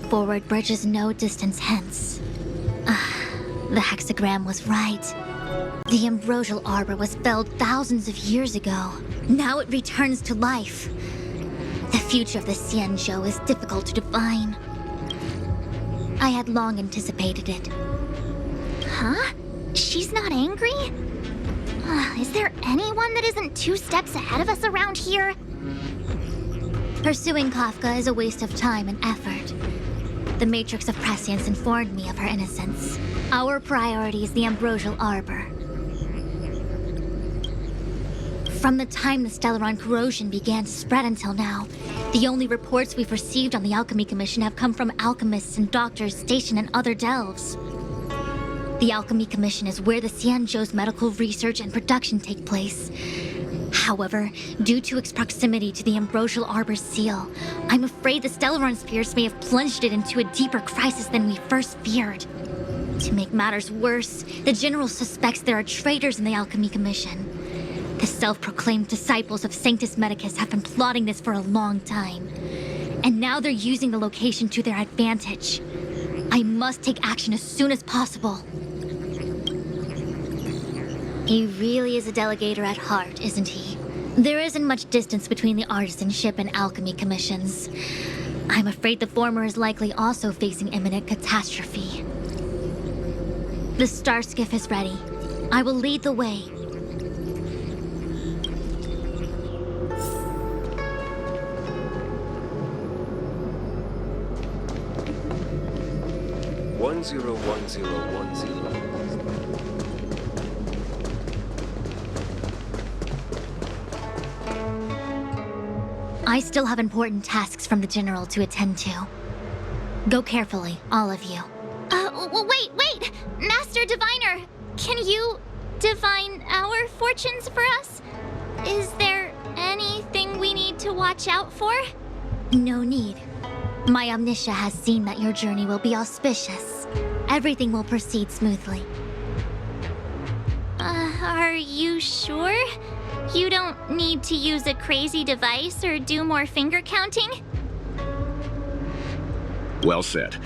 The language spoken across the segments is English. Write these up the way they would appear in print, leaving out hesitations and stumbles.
forward bridges no distance hence. The hexagram was right. The Ambrosial Arbor was felled thousands of years ago. Now it returns to life. The future of the Xianzhou is difficult to define. I had long anticipated it. Huh? She's not angry? Is there anyone that isn't 2 steps ahead of us around here? Pursuing Kafka is a waste of time and effort. The Matrix of Prescience informed me of her innocence. Our priority is the Ambrosial Arbor. From the time the Stelleron corrosion began to spread until now, the only reports we've received on the Alchemy Commission have come from alchemists and doctors stationed in other delves. The Alchemy Commission is where the Xianzhou's medical research and production take place. However, due to its proximity to the Ambrosial Arbor's seal, I'm afraid the Stelleron spirits may have plunged it into a deeper crisis than we first feared. To make matters worse, the General suspects there are traitors in the Alchemy Commission. The self-proclaimed disciples of Sanctus Medicus have been plotting this for a long time. And now they're using the location to their advantage. I must take action as soon as possible. He really is a delegator at heart, isn't he? There isn't much distance between the Artisanship and Alchemy Commissions. I'm afraid the former is likely also facing imminent catastrophe. The star skiff is ready. I will lead the way. One zero 1010. I still have important tasks from the General to attend to. Go carefully, all of you. Wait! Master Diviner! Can you divine our fortunes for us? Is there anything we need to watch out for? No need. My Omniscia has seen that your journey will be auspicious. Everything will proceed smoothly. Are you sure? You don't need to use a crazy device or do more finger counting? Well said.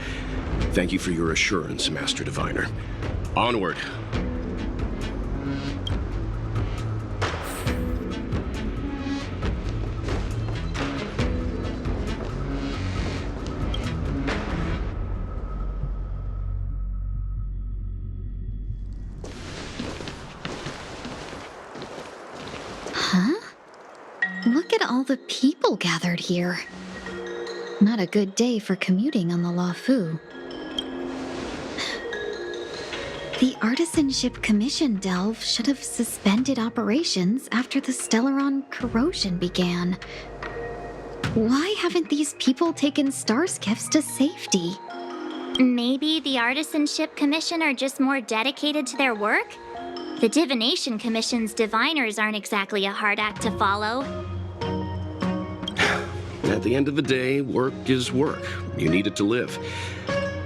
Thank you for your assurance, Master Diviner. Onward. Look at all the people gathered here. Not a good day for commuting on the Luofu. The Artisanship Commission delve should have suspended operations after the Stelleron corrosion began. Why haven't these people taken star skiffs to safety? Maybe the Artisanship Commission are just more dedicated to their work? The Divination Commission's diviners aren't exactly a hard act to follow. At the end of the day, work is work. You need it to live.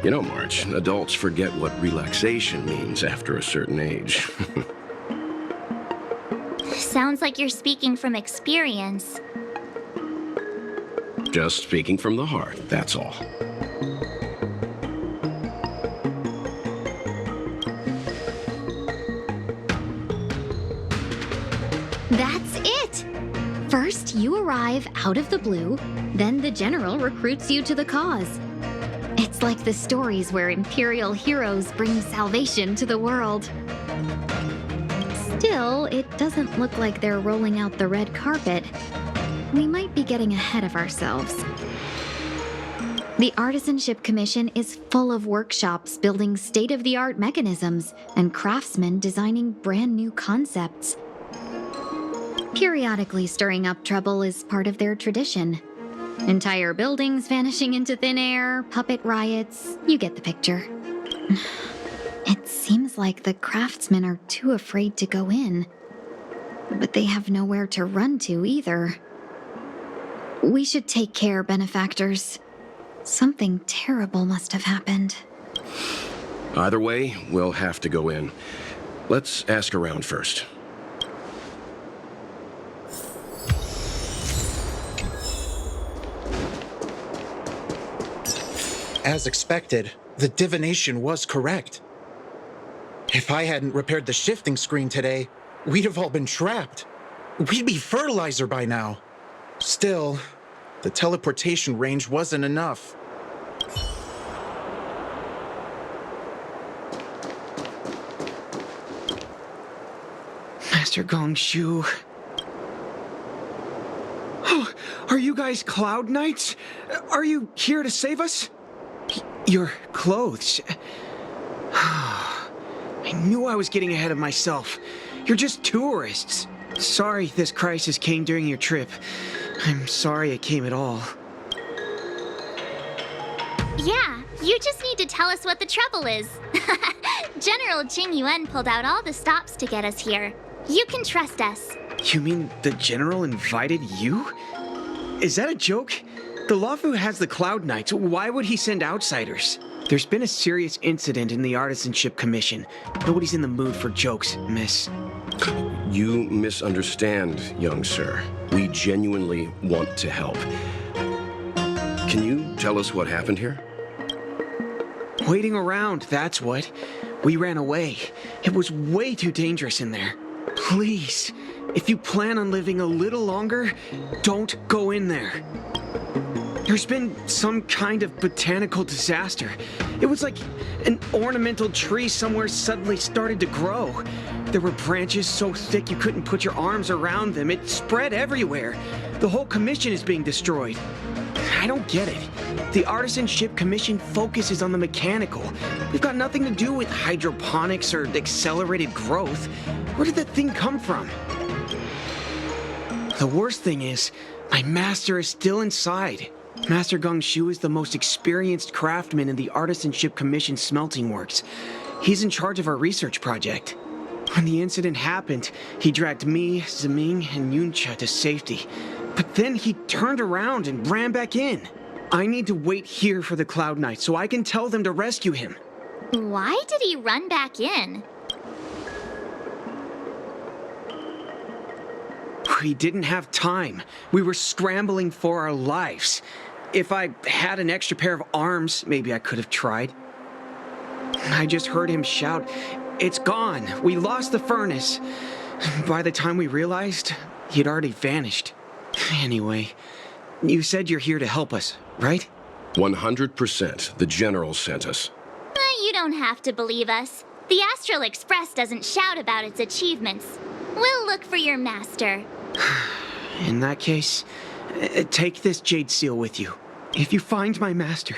You know, March, adults forget what relaxation means after a certain age. Sounds like you're speaking from experience. Just speaking from the heart, that's all. That's it! First, you arrive out of the blue, then the General recruits you to the cause. It's like the stories where Imperial heroes bring salvation to the world. Still, it doesn't look like they're rolling out the red carpet. We might be getting ahead of ourselves. The Artisanship Commission is full of workshops building state-of-the-art mechanisms and craftsmen designing brand new concepts. Periodically stirring up trouble is part of their tradition. Entire buildings vanishing into thin air, puppet riots, you get the picture. It seems like the craftsmen are too afraid to go in. But they have nowhere to run to either. We should take care, benefactors. Something terrible must have happened. Either way, we'll have to go in. Let's ask around first. As expected, the divination was correct. If I hadn't repaired the shifting screen today, we'd have all been trapped. We'd be fertilizer by now. Still, the teleportation range wasn't enough. Master Gongshu. Oh, are you guys Cloud Knights? Are you here to save us? Your clothes. I knew I was getting ahead of myself. You're just tourists. Sorry this crisis came during your trip. I'm sorry it came at all. Yeah, you just need to tell us what the trouble is. General Jing Yuan pulled out all the stops to get us here. You can trust us. You mean the General invited you? Is that a joke? The Luofu has the Cloud Knights. Why would he send outsiders? There's been a serious incident in the Artisanship Commission. Nobody's in the mood for jokes, miss. You misunderstand, young sir. We genuinely want to help. Can you tell us what happened here? Waiting around, that's what. We ran away. It was way too dangerous in there. Please, if you plan on living a little longer, don't go in there. There's been some kind of botanical disaster. It was like an ornamental tree somewhere suddenly started to grow. There were branches so thick you couldn't put your arms around them. It spread everywhere. The whole commission is being destroyed. I don't get it. The Artisanship Commission focuses on the mechanical. We've got nothing to do with hydroponics or accelerated growth. Where did that thing come from? The worst thing is, my master is still inside. Master Gongshu is the most experienced craftsman in the Artisanship Commission smelting works. He's in charge of our research project. When the incident happened, he dragged me, Zeming, and Yuncha to safety. But then he turned around and ran back in. I need to wait here for the Cloud Knights so I can tell them to rescue him. Why did he run back in? We didn't have time. We were scrambling for our lives. If I had an extra pair of arms, maybe I could have tried. I just heard him shout, "It's gone! We lost the furnace!" By the time we realized, he'd already vanished. Anyway, you said you're here to help us, right? 100%. The General sent us. You don't have to believe us. The Astral Express doesn't shout about its achievements. We'll look for your master. In that case, take this jade seal with you. If you find my master,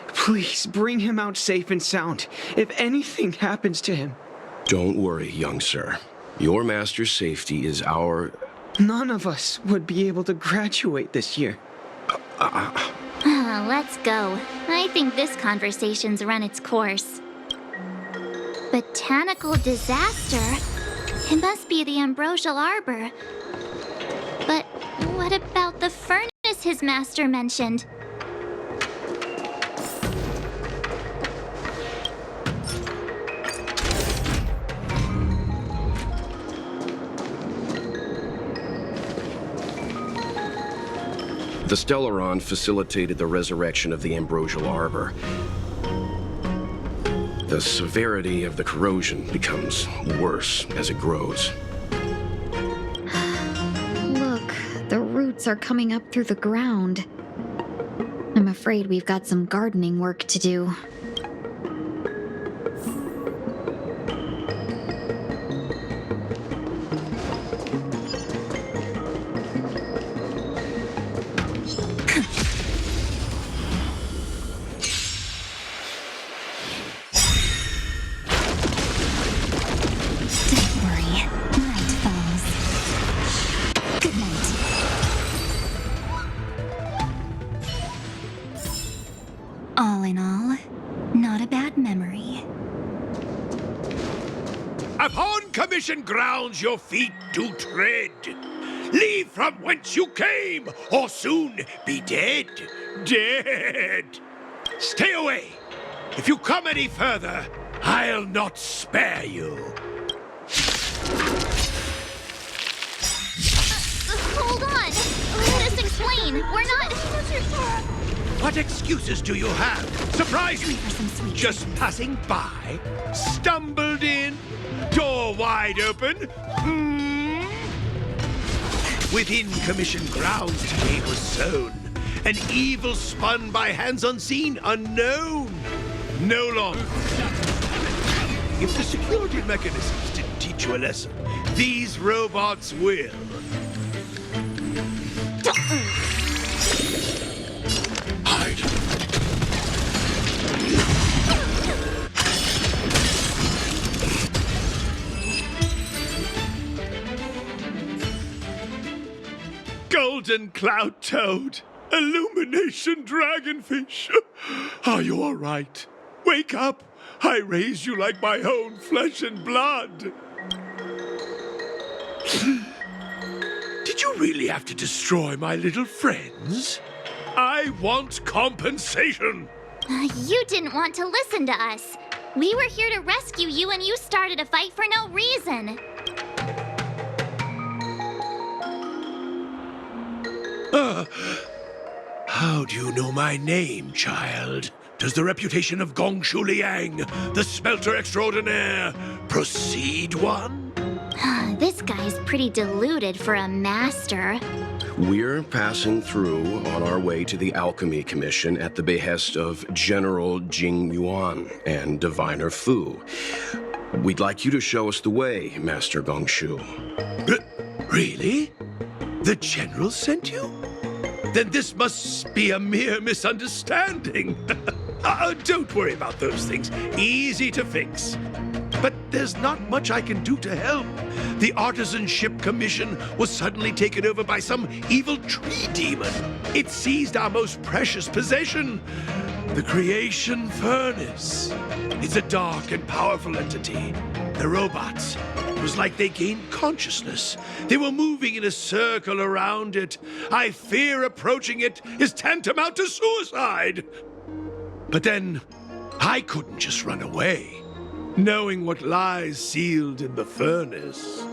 please bring him out safe and sound. If anything happens to him. Don't worry, young sir. Your master's safety is our... None of us would be able to graduate this year. Let's go. I think this conversation's run its course. Botanical disaster? It must be the Ambrosial Arbor. But what about the furnace his master mentioned? The Stelleron facilitated the resurrection of the Ambrosial Arbor. The severity of the corrosion becomes worse as it grows. Look, the roots are coming up through the ground. I'm afraid we've got some gardening work to do. All in all, not a bad memory. Upon commission grounds your feet do tread. Leave from whence you came, or soon be dead. Dead! Stay away! If you come any further, I'll not spare you. Hold on! Let us explain! We're not... What excuses do you have? Surprise me! For some sweet Just passing by? Stumbled in? Door wide open? Within Commission grounds today was sown an evil spun by hands unseen, unknown. No longer. If the security mechanisms didn't teach you a lesson, these robots will. Hide. Golden cloud toad. Illumination dragonfish. Are you all right? Wake up. I raised you like my own flesh and blood. Did you really have to destroy my little friends? I want compensation. You didn't want to listen to us. We were here to rescue you and you started a fight for no reason. How do you know my name, child? Does the reputation of Gongshu Liang, the smelter extraordinaire, precede one? This guy's pretty deluded for a master. We're passing through on our way to the Alchemy Commission at the behest of General Jing Yuan and Diviner Fu. We'd like you to show us the way, Master Gongshu. Really? The General sent you? Then this must be a mere misunderstanding. Don't worry about those things. Easy to fix. But there's not much I can do to help. The Artisanship Commission was suddenly taken over by some evil tree demon. It seized our most precious possession, the creation furnace. It's a dark and powerful entity. The robots, it was like they gained consciousness. They were moving in a circle around it. I fear approaching it is tantamount to suicide. But then, I couldn't just run away, knowing what lies sealed in the furnace.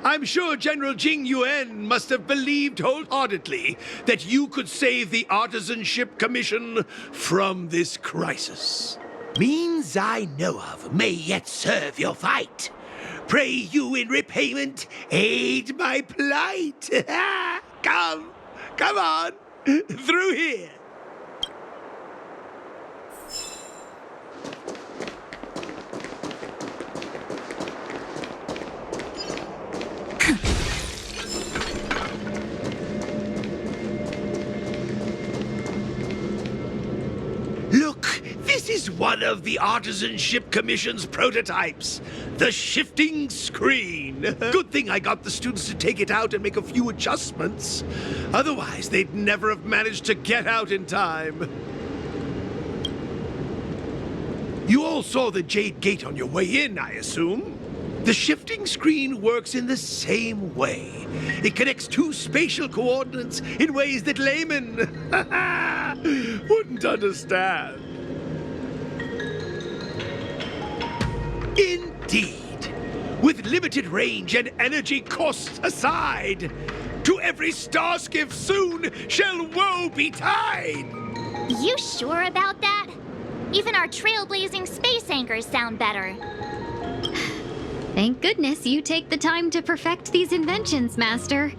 I'm sure General Jing Yuan must have believed wholeheartedly that you could save the Artisanship Commission from this crisis. Means I know of may yet serve your fight. Pray you in repayment aid my plight. Come on, through here. Look, this is one of the Artisanship Commission's prototypes. The shifting screen. Good thing I got the students to take it out and make a few adjustments. Otherwise, they'd never have managed to get out in time. You all saw the Jade Gate on your way in, I assume? The shifting screen works in the same way. It connects two spatial coordinates in ways that laymen wouldn't understand. Indeed. With limited range and energy costs aside, to every starskiff soon shall woe betide. You sure about that? Even our trailblazing space anchors sound better. Thank goodness you take the time to perfect these inventions, Master.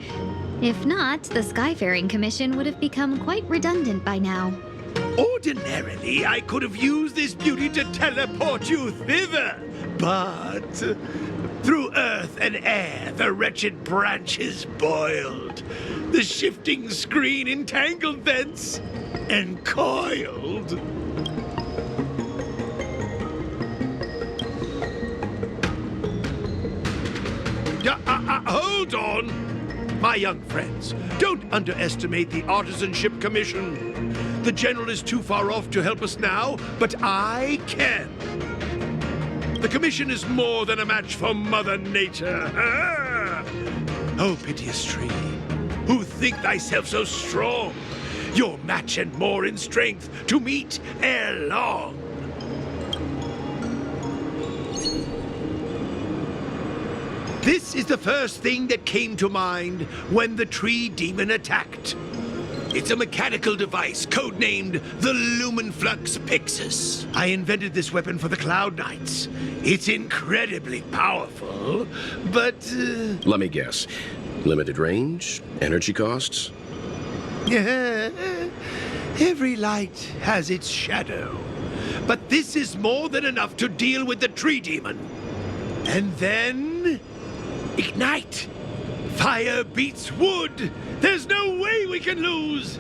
If not, the Skyfaring Commission would have become quite redundant by now. Ordinarily, I could have used this beauty to teleport you thither, but through earth and air, the wretched branches boiled. The shifting screen entangled thence and coiled. Hold on! My young friends, don't underestimate the Artisanship Commission. The General is too far off to help us now, but I can. The Commission is more than a match for Mother Nature. Oh, piteous tree, who think thyself so strong, your match and more in strength to meet ere long. This is the first thing that came to mind when the tree demon attacked. It's a mechanical device codenamed the Lumenflux Pixis. I invented this weapon for the Cloud Knights. It's incredibly powerful, but... Let me guess. Limited range? Energy costs? Every light has its shadow. But this is more than enough to deal with the tree demon. And then... ignite! Fire beats wood! There's no way we can lose!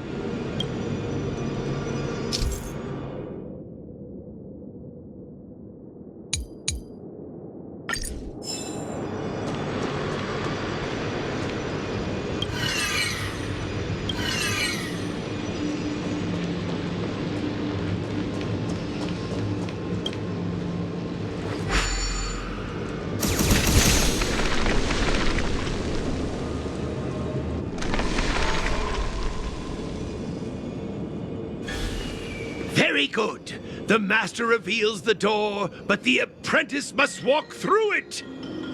Very good. The master reveals the door, but the apprentice must walk through it.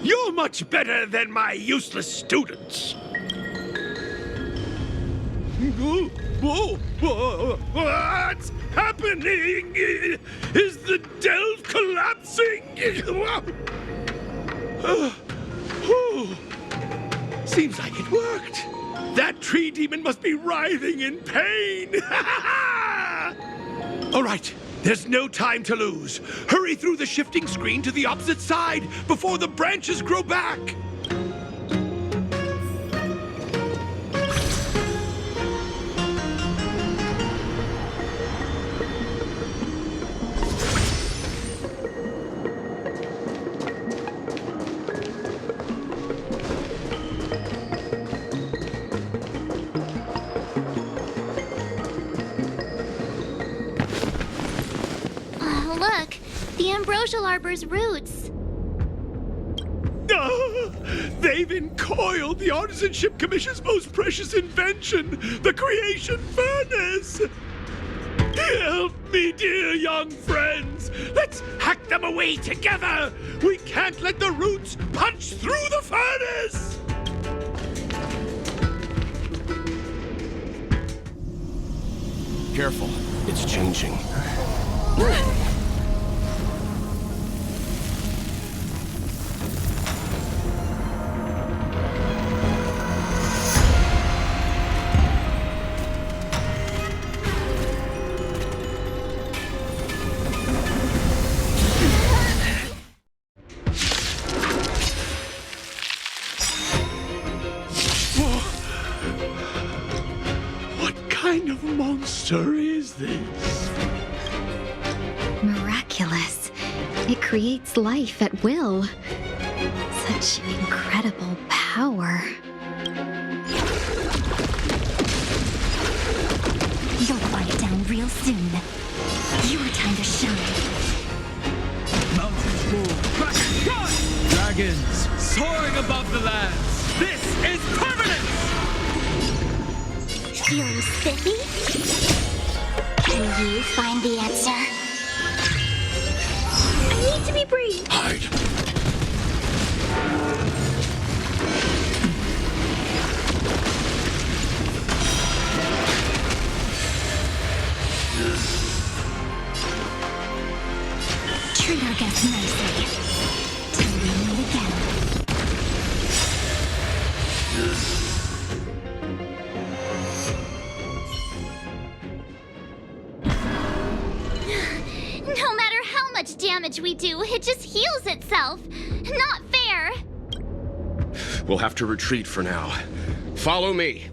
You're much better than my useless students. What's happening? Is the delve collapsing? Seems like it worked. That tree demon must be writhing in pain. All right, there's no time to lose. Hurry through the shifting screen to the opposite side before the branches grow back. Look, the Ambrosial Arbor's roots. They've encoiled the Artisanship Commission's most precious invention, the creation furnace! Help me, dear young friends! Let's hack them away together! We can't let the roots punch through the furnace! Careful. It's changing. What kind of monster is this? Miraculous. It creates life at will. Such incredible power. You'll find it down real soon. Your time to shine. Mountains move, crackers shine! Dragons soaring above the lands. This is permanence! Feeling spiffy? Can you find the answer? I need to be brave. Hide. Treat our guests nicely. Till we meet again. No matter how much damage we do, it just heals itself. Not fair. We'll have to retreat for now. Follow me.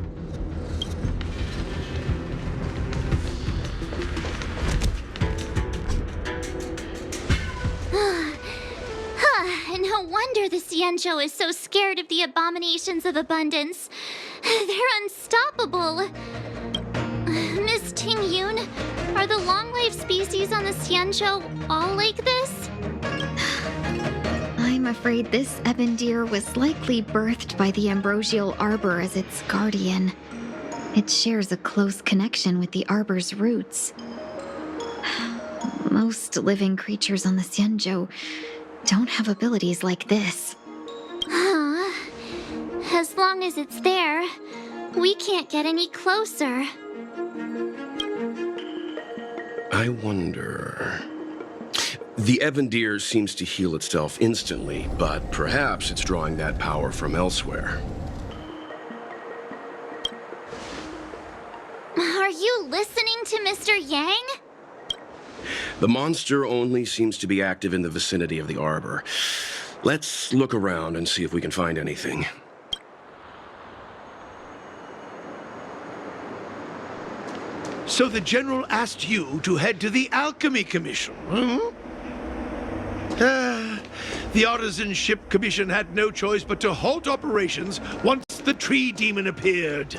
No wonder the Xianzhou is so scared of the abominations of abundance. They're unstoppable. Miss Jing Yuan, are the long-life species on the Xianzhou all like this? I'm afraid this ebon deer was likely birthed by the Ambrosial Arbor as its guardian. It shares a close connection with the arbor's roots. Most living creatures on the Xianzhou don't have abilities like this. Huh? As long as it's there, we can't get any closer. I wonder... The Evandir seems to heal itself instantly, but perhaps it's drawing that power from elsewhere. Are you listening to Mr. Yang? The monster only seems to be active in the vicinity of the arbor. Let's look around and see if we can find anything. So the General asked you to head to the Alchemy Commission, hmm? The Artisanship Commission had no choice but to halt operations once the tree demon appeared.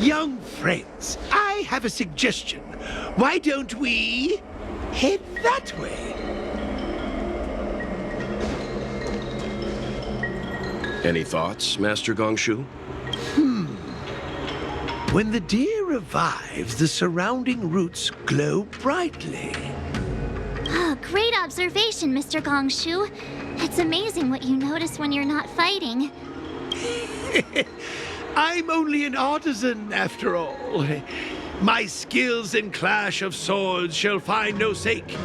Young friends, I have a suggestion. Why don't we head that way? Any thoughts, Master Gongshu? When the deer revives, the surrounding roots glow brightly. Oh, great observation, Mr. Gongshu. It's amazing what you notice when you're not fighting. I'm only an artisan, after all. My skills in clash of swords shall find no sake.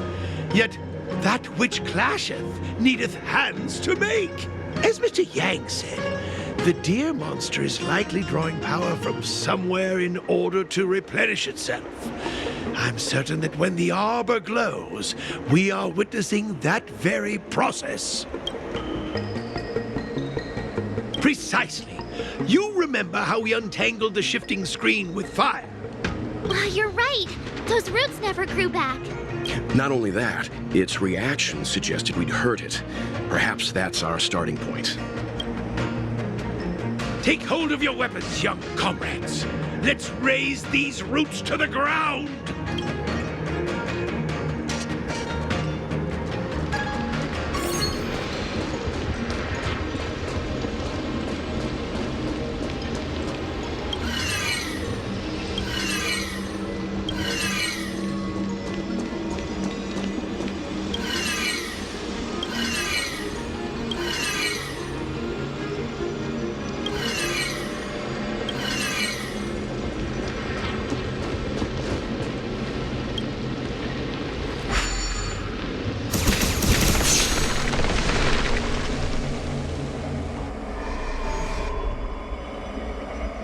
Yet that which clasheth needeth hands to make. As Mr. Yang said, the deer monster is likely drawing power from somewhere in order to replenish itself. I'm certain that when the arbor glows, we are witnessing that very process. Precisely. You remember how we untangled the shifting screen with fire? You're right. Those roots never grew back. Not only that, its reaction suggested we'd hurt it. Perhaps that's our starting point. Take hold of your weapons, young comrades. Let's raise these roots to the ground.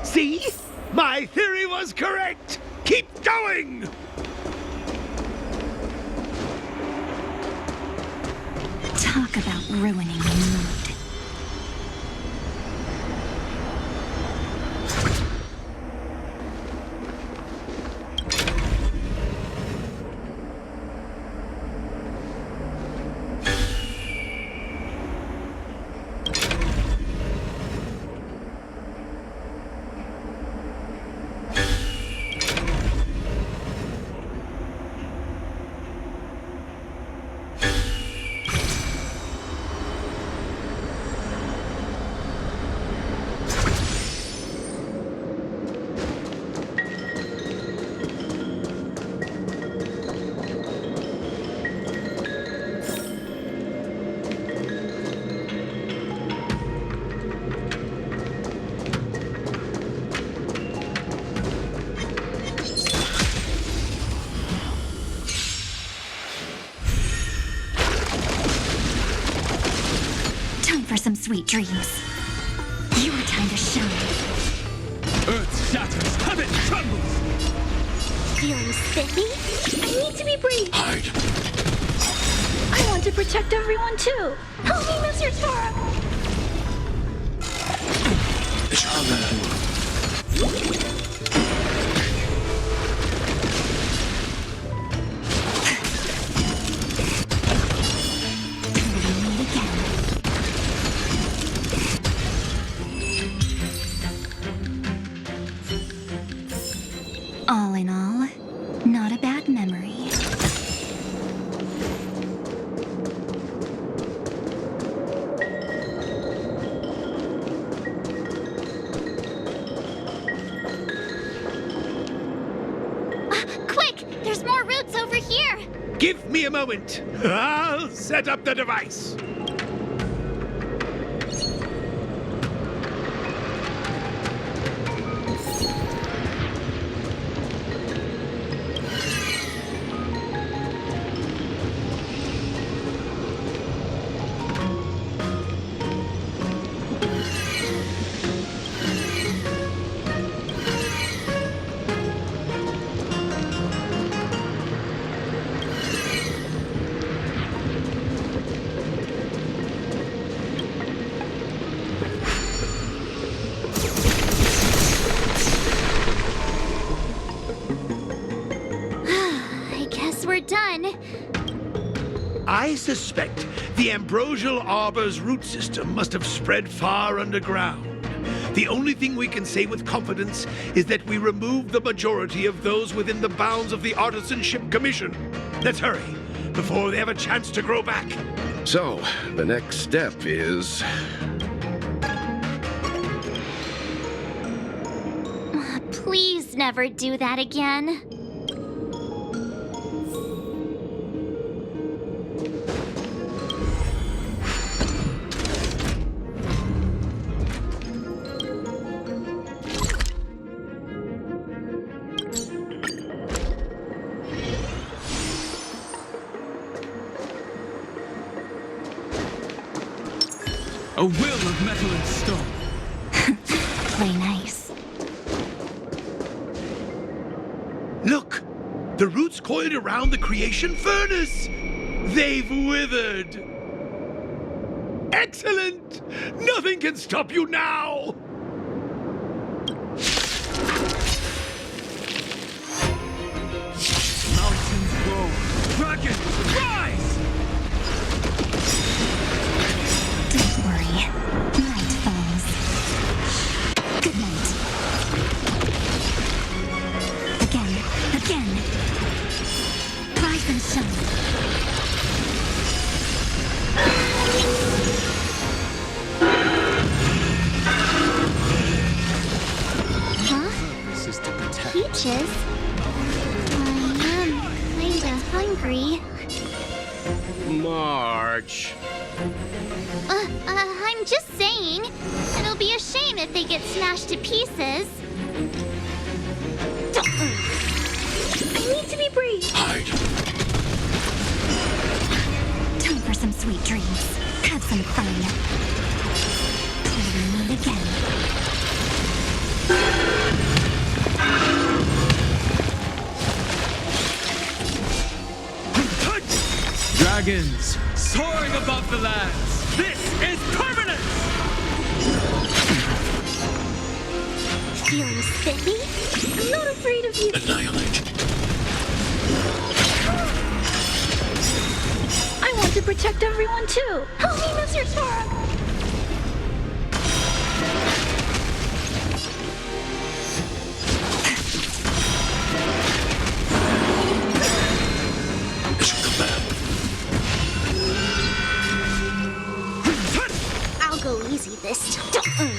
See? My theory was correct! Keep going! Talk about ruining the mood. For some sweet dreams. Your time to shine. Earth shatters, heaven trembles! Feeling spiffy? I need to be brief. Hide. I want to protect everyone too. Help me, Mr. Tara. Give me a moment. I'll set up the device. I suspect the Ambrosial Arbor's root system must have spread far underground. The only thing we can say with confidence is that we removed the majority of those within the bounds of the Artisanship Commission. Let's hurry, before they have a chance to grow back. So, the next step is... Please never do that again. A will of metal and stone. Play nice. Look! The roots coiled around the creation furnace! They've withered! Excellent! Nothing can stop you now! Mountains roll. Dragons rise! Don't worry. Night falls. Good night. Again. Rise and shine. Huh? This is to protect. Peaches? I am kinda hungry. March. I'm just saying. It'll be a shame if they get smashed to pieces. I need to be brave. Time for some sweet dreams. Have some fun. Till we meet again. Dragons soaring above the lands. This is permanence! Feeling spiffy? I'm not afraid of you. Annihilate. I want to protect everyone too. Help me, Mr. Sora. I'll go easy this time.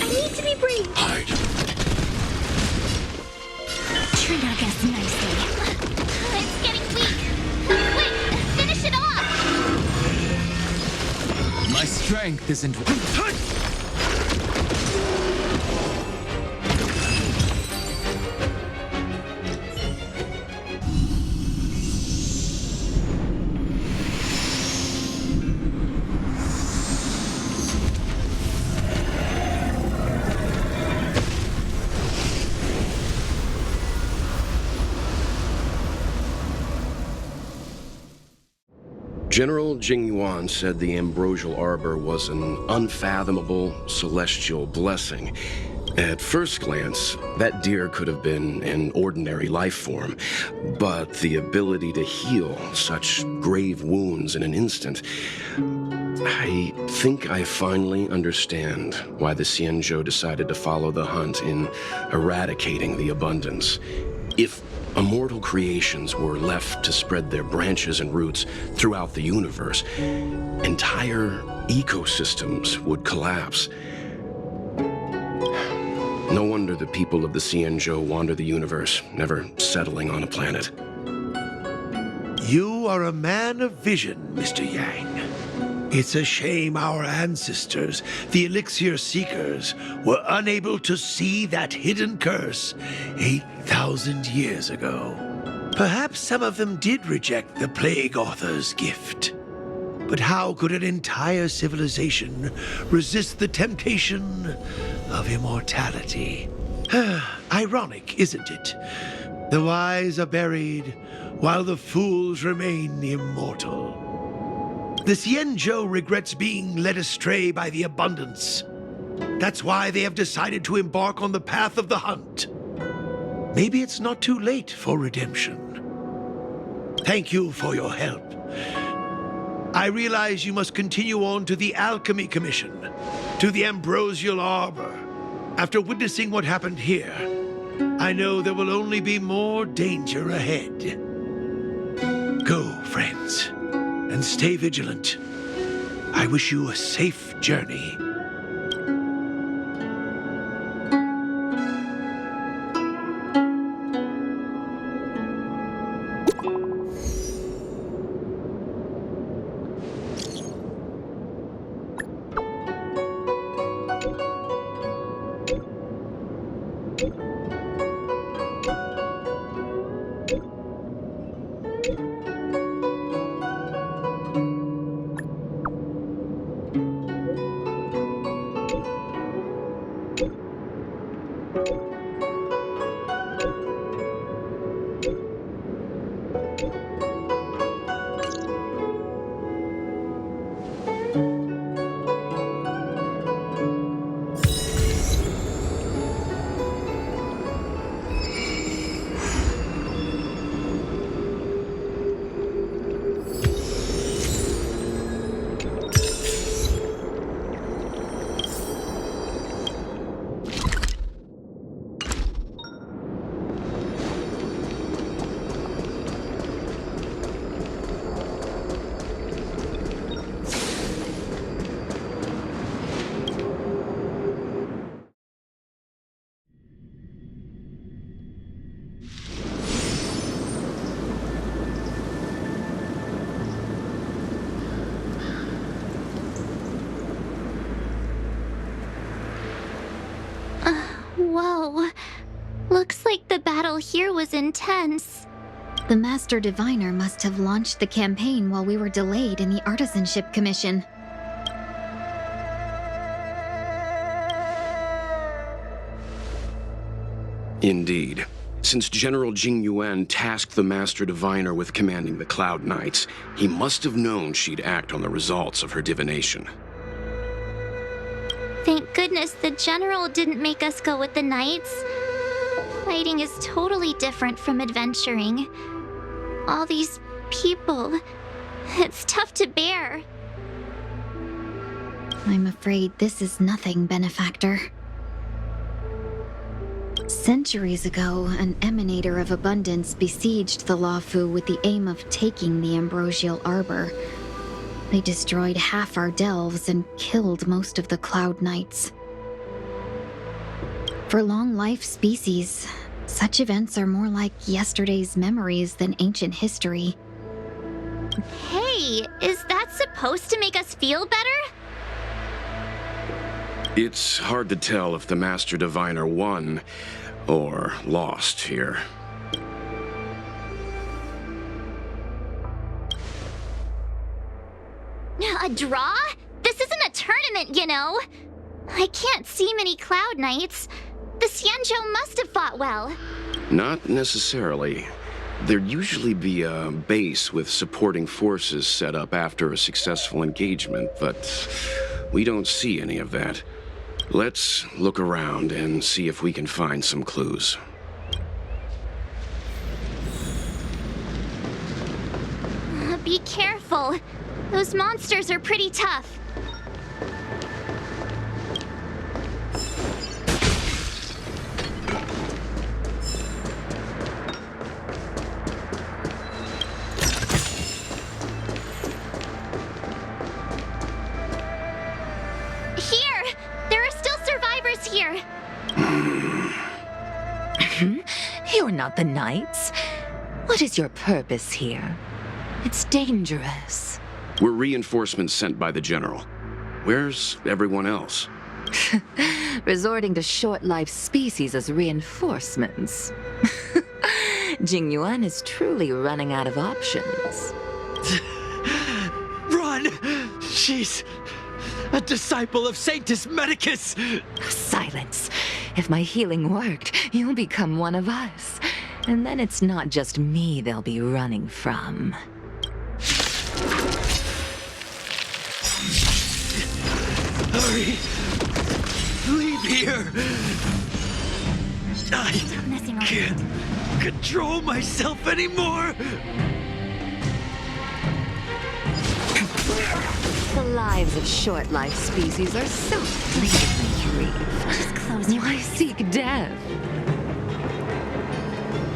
I need to be brave. Hide. Treat our guests nicely. It's getting weak. Quick, finish it off. My strength isn't... General Jing Yuan said the Ambrosial Arbor was an unfathomable celestial blessing. At first glance, that deer could have been an ordinary life form, but the ability to heal such grave wounds in an instant... I think I finally understand why the Xianzhou decided to follow the hunt in eradicating the abundance. If immortal creations were left to spread their branches and roots throughout the universe, entire ecosystems would collapse. No wonder the people of the Xianzhou wander the universe, never settling on a planet. You are a man of vision, Mr. Yang. It's a shame our ancestors, the Elixir Seekers, were unable to see that hidden curse 8,000 years ago. Perhaps some of them did reject the Plague Author's gift. But how could an entire civilization resist the temptation of immortality? Ironic, isn't it? The wise are buried, while the fools remain immortal. The Xianzhou regrets being led astray by the abundance. That's why they have decided to embark on the path of the hunt. Maybe it's not too late for redemption. Thank you for your help. I realize you must continue on to the Alchemy Commission, to the Ambrosial Arbor. After witnessing what happened here, I know there will only be more danger ahead. Go, friends, and stay vigilant. I wish you a safe journey. Whoa. Looks like the battle here was intense. The Master Diviner must have launched the campaign while we were delayed in the Artisanship Commission. Indeed. Since General Jing Yuan tasked the Master Diviner with commanding the Cloud Knights, he must have known she'd act on the results of her divination. Thank goodness the General didn't make us go with the Knights. Fighting is totally different from adventuring. All these people, it's tough to bear. I'm afraid this is nothing, Benefactor. Centuries ago, an emanator of abundance besieged the Luofu with the aim of taking the Ambrosial Arbor. They destroyed half our delves and killed most of the Cloud Knights. For long-life species, such events are more like yesterday's memories than ancient history. Hey, is that supposed to make us feel better? It's hard to tell if the Master Diviner won or lost here. A draw? This isn't a tournament, you know. I can't see many Cloud Knights. The Xianzhou must have fought well. Not necessarily. There'd usually be a base with supporting forces set up after a successful engagement, but we don't see any of that. Let's look around and see if we can find some clues. Be careful. Those monsters are pretty tough. Here! There are still survivors here. You're not the Knights. What is your purpose here? It's dangerous. We're reinforcements sent by the General. Where's everyone else? Resorting to short-lived species as reinforcements. Jing Yuan is truly running out of options. Run! She's a disciple of Sanctus Medicus! Silence. If my healing worked, you'll become one of us. And then it's not just me they'll be running from. Hurry! Leave here! I can't control myself anymore! The lives of short-lived species are so fleetingly brief. Just close your Why eyes. seek death?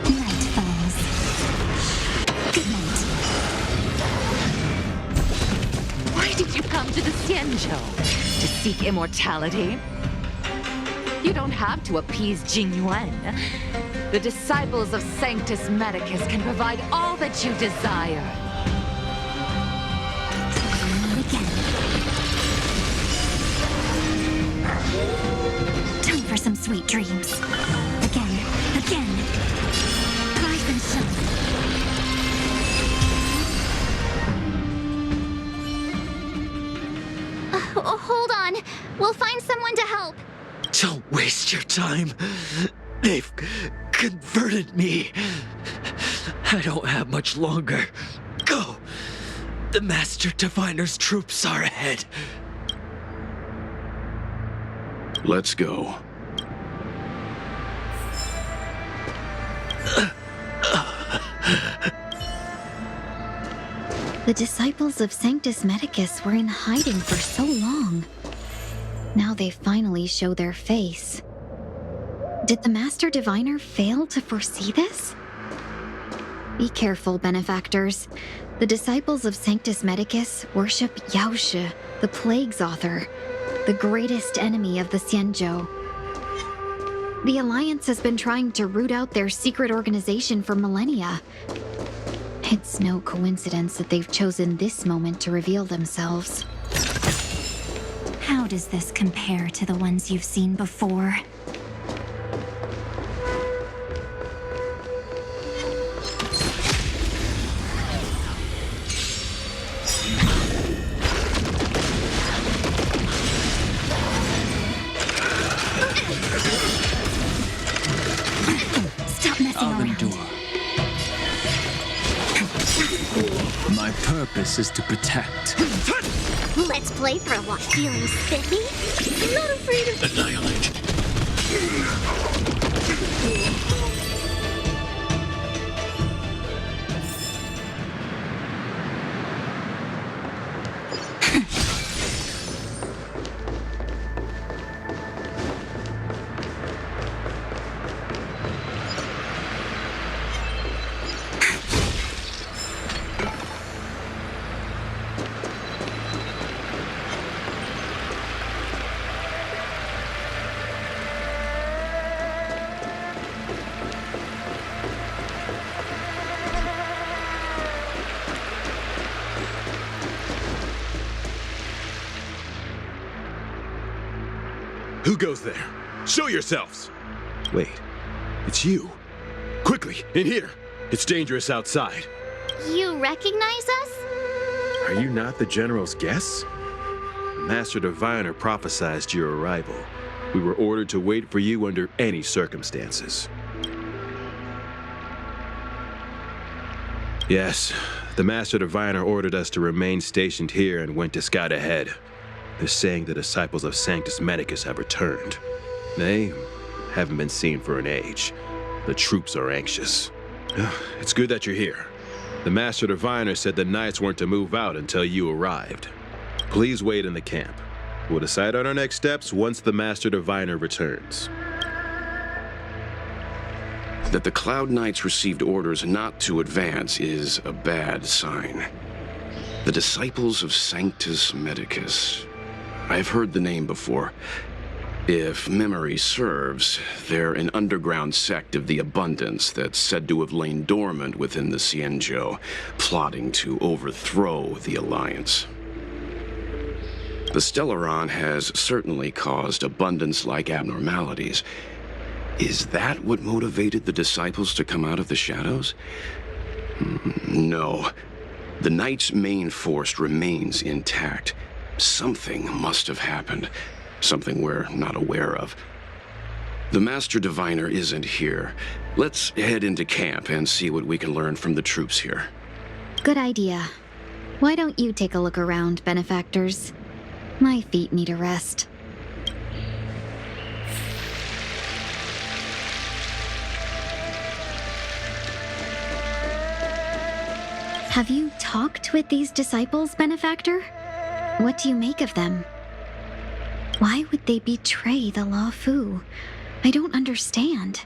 Night falls. Good night. Why did you come to the Xianzhou? To seek immortality? You don't have to appease Jing Yuan. The disciples of Sanctus Medicus can provide all that you desire. Again. Time for some sweet dreams. Again. Rise and shine. Hold on. We'll find someone to help. Don't waste your time. They've converted me. I don't have much longer. Go. The Master Diviner's troops are ahead. Let's go. The disciples of Sanctus Medicus were in hiding for so long. Now they finally show their face. Did the Master Diviner fail to foresee this? Be careful, benefactors. The disciples of Sanctus Medicus worship Yaoshi, the Plague's author, the greatest enemy of the Xianzhou. The Alliance has been trying to root out their secret organization for millennia. It's no coincidence that they've chosen this moment to reveal themselves. How does this compare to the ones you've seen before? Stop messing I'll around. endure. My purpose is to protect. Let's play for a while. Feeling spiffy? I'm not afraid of Annihilate. Who goes there? Show yourselves! Wait, it's you. Quickly, in here. It's dangerous outside. You recognize us? Are you not the General's guests? Master Diviner prophesied your arrival. We were ordered to wait for you under any circumstances. Yes, the Master Diviner ordered us to remain stationed here and went to scout ahead. They're saying the disciples of Sanctus Medicus have returned. They haven't been seen for an age. The troops are anxious. It's good that you're here. The Master Diviner said the Knights weren't to move out until you arrived. Please wait in the camp. We'll decide on our next steps once the Master Diviner returns. That the Cloud Knights received orders not to advance is a bad sign. The disciples of Sanctus Medicus. I've heard the name before. If memory serves, they're an underground sect of the Abundance that's said to have lain dormant within the Xianzhou, plotting to overthrow the Alliance. The Stelleron has certainly caused Abundance-like abnormalities. Is that what motivated the disciples to come out of the shadows? No. The Knight's main force remains intact. Something must have happened. Something we're not aware of. The Master Diviner isn't here. Let's head into camp and see what we can learn from the troops here. Good idea. Why don't you take a look around, benefactors? My feet need a rest. Have you talked with these disciples, benefactor? What do you make of them? Why would they betray the Luofu? I don't understand.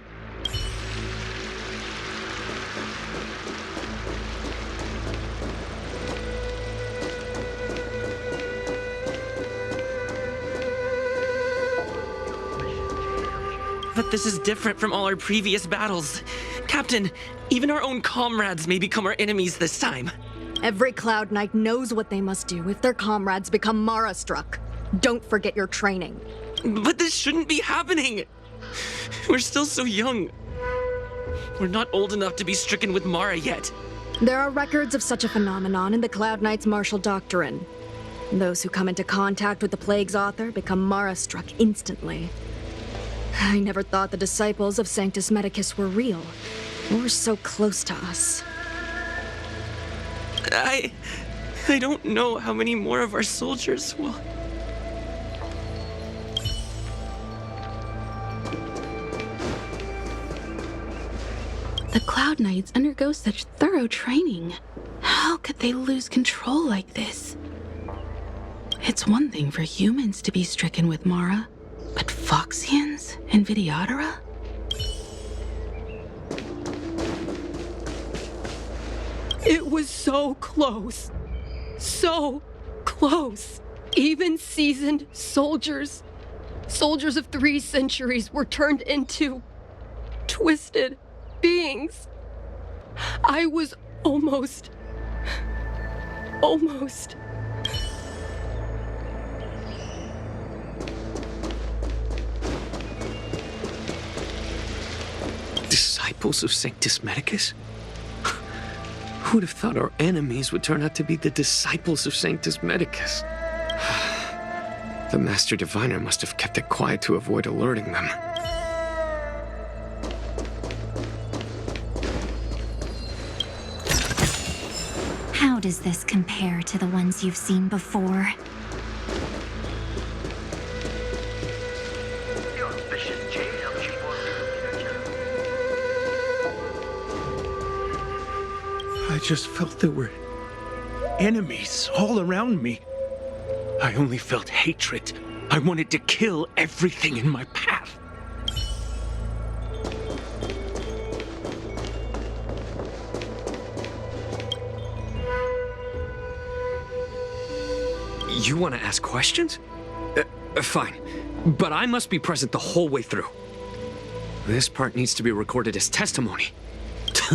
But this is different from all our previous battles. Captain, even our own comrades may become our enemies this time. Every Cloud Knight knows what they must do if their comrades become Mara-struck. Don't forget your training. But this shouldn't be happening! We're still so young. We're not old enough to be stricken with Mara yet. There are records of such a phenomenon in the Cloud Knight's martial doctrine. Those who come into contact with the Plague's author become Mara-struck instantly. I never thought the disciples of Sanctus Medicus were real, or so close to us. I don't know how many more of our soldiers will... The Cloud Knights undergo such thorough training. How could they lose control like this? It's one thing for humans to be stricken with Mara, but Foxians and Vidyadhara? It was so close. So close. Even seasoned soldiers of 3 centuries were turned into twisted beings. I was almost. Disciples of Sanctus Medicus? Who would have thought our enemies would turn out to be the disciples of Sanctus Medicus? The Master Diviner must have kept it quiet to avoid alerting them. How does this compare to the ones you've seen before? I just felt there were enemies all around me. I only felt hatred. I wanted to kill everything in my path. You want to ask questions? Fine. But I must be present the whole way through. This part needs to be recorded as testimony.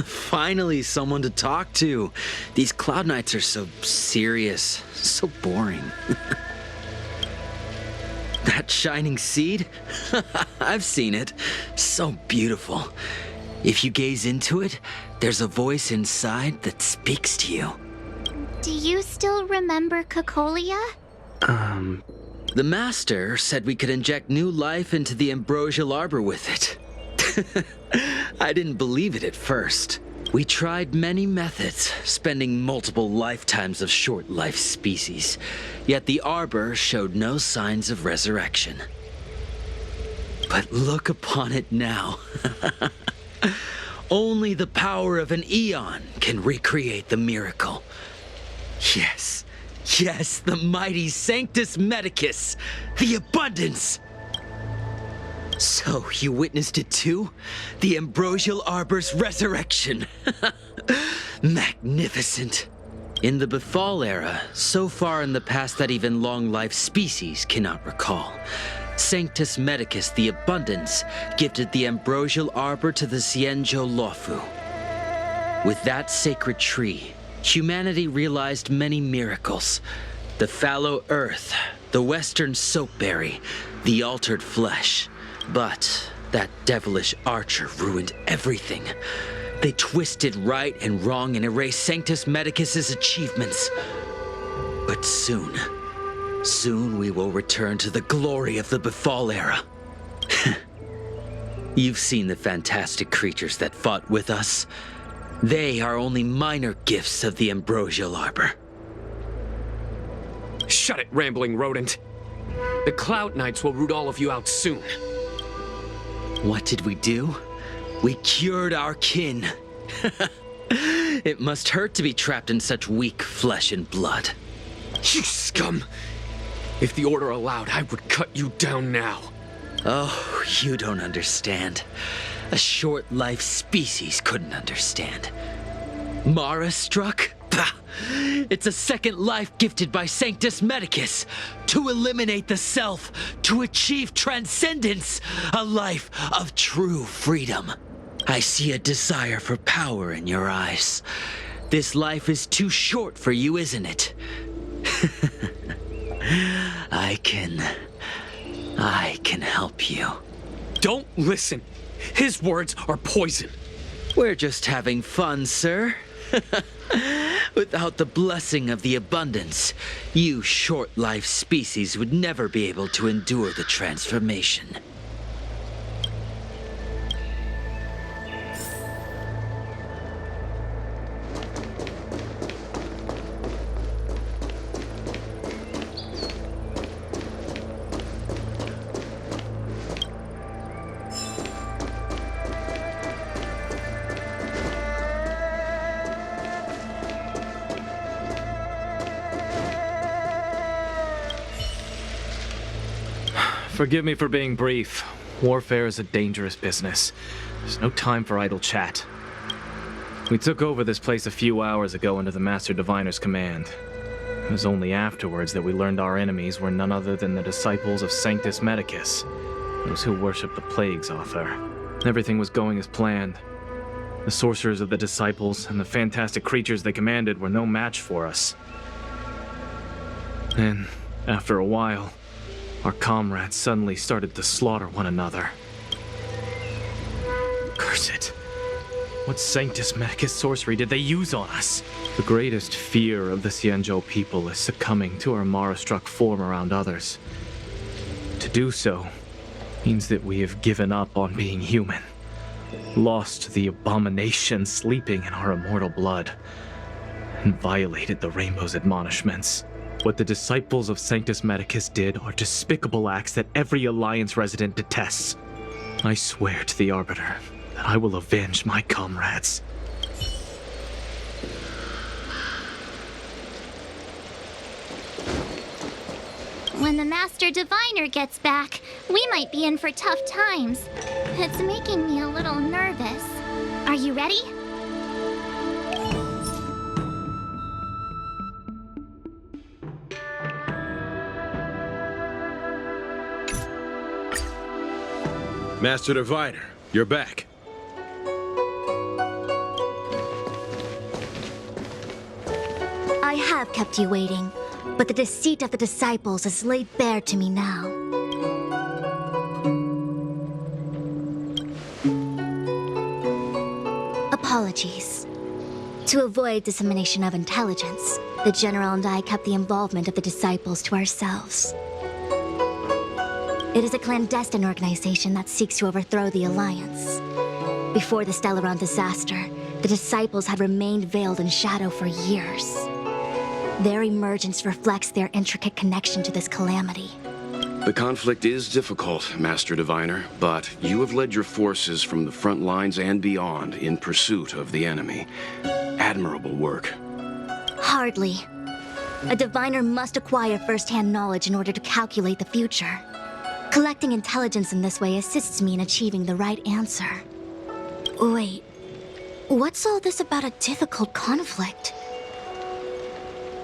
Finally, someone to talk to. These Cloud Knights are so serious, so boring. That shining seed? I've seen it. So beautiful. If you gaze into it, there's a voice inside that speaks to you. Do you still remember Cocolia? The Master said we could inject new life into the Ambrosial Arbor with it. I didn't believe it at first. We tried many methods, spending multiple lifetimes of short-life species, yet the Arbor showed no signs of resurrection. But look upon it now. Only the power of an eon can recreate the miracle. Yes, the mighty Sanctus Medicus, the Abundance! So, you witnessed it too? The Ambrosial Arbor's resurrection! Magnificent! In the Befall era, so far in the past that even long-life species cannot recall, Sanctus Medicus the Abundance gifted the Ambrosial Arbor to the Xianzhou Luofu. With that sacred tree, humanity realized many miracles. The fallow earth, the western soapberry, the altered flesh. But that devilish archer ruined everything. They twisted right and wrong and erased Sanctus Medicus's achievements. But soon we will return to the glory of the Befall era. You've seen the fantastic creatures that fought with us. They are only minor gifts of the Ambrosial Arbor. Shut it, rambling rodent. The Cloud Knights will root all of you out soon. What did we do? We cured our kin. It must hurt to be trapped in such weak flesh and blood. You scum! If the Order allowed, I would cut you down now. Oh, you don't understand. A short-life species couldn't understand. Mara struck? Pah! It's a second life gifted by Sanctus Medicus to eliminate the self, to achieve transcendence, a life of true freedom. I see a desire for power in your eyes. This life is too short for you, isn't it? I can help you. Don't listen. His words are poison. We're just having fun, sir. Without the blessing of the abundance, you short-life species would never be able to endure the transformation. Forgive me for being brief. Warfare is a dangerous business. There's no time for idle chat. We took over this place a few hours ago under the Master Diviner's command. It was only afterwards that we learned our enemies were none other than the disciples of Sanctus Medicus, those who worship the Plague's author. Everything was going as planned. The sorcerers of the disciples and the fantastic creatures they commanded were no match for us. Then, after a while, our comrades suddenly started to slaughter one another. Curse it. What Sanctus Medicus sorcery did they use on us? The greatest fear of the Xianzhou people is succumbing to our Mara-struck form around others. To do so means that we have given up on being human, lost to the abomination sleeping in our immortal blood, and violated the Rainbow's admonishments. What the disciples of Sanctus Medicus did are despicable acts that every Alliance resident detests. I swear to the Arbiter that I will avenge my comrades. When the Master Diviner gets back, we might be in for tough times. It's making me a little nervous. Are you ready? Master Diviner, you're back. I have kept you waiting, but the deceit of the disciples is laid bare to me now. Apologies. To avoid dissemination of intelligence, the General and I kept the involvement of the disciples to ourselves. It is a clandestine organization that seeks to overthrow the Alliance. Before the Stelleron disaster, the disciples had remained veiled in shadow for years. Their emergence reflects their intricate connection to this calamity. The conflict is difficult, Master Diviner, but you have led your forces from the front lines and beyond in pursuit of the enemy. Admirable work. Hardly. A diviner must acquire first-hand knowledge in order to calculate the future. Collecting intelligence in this way assists me in achieving the right answer. Wait, what's all this about a difficult conflict?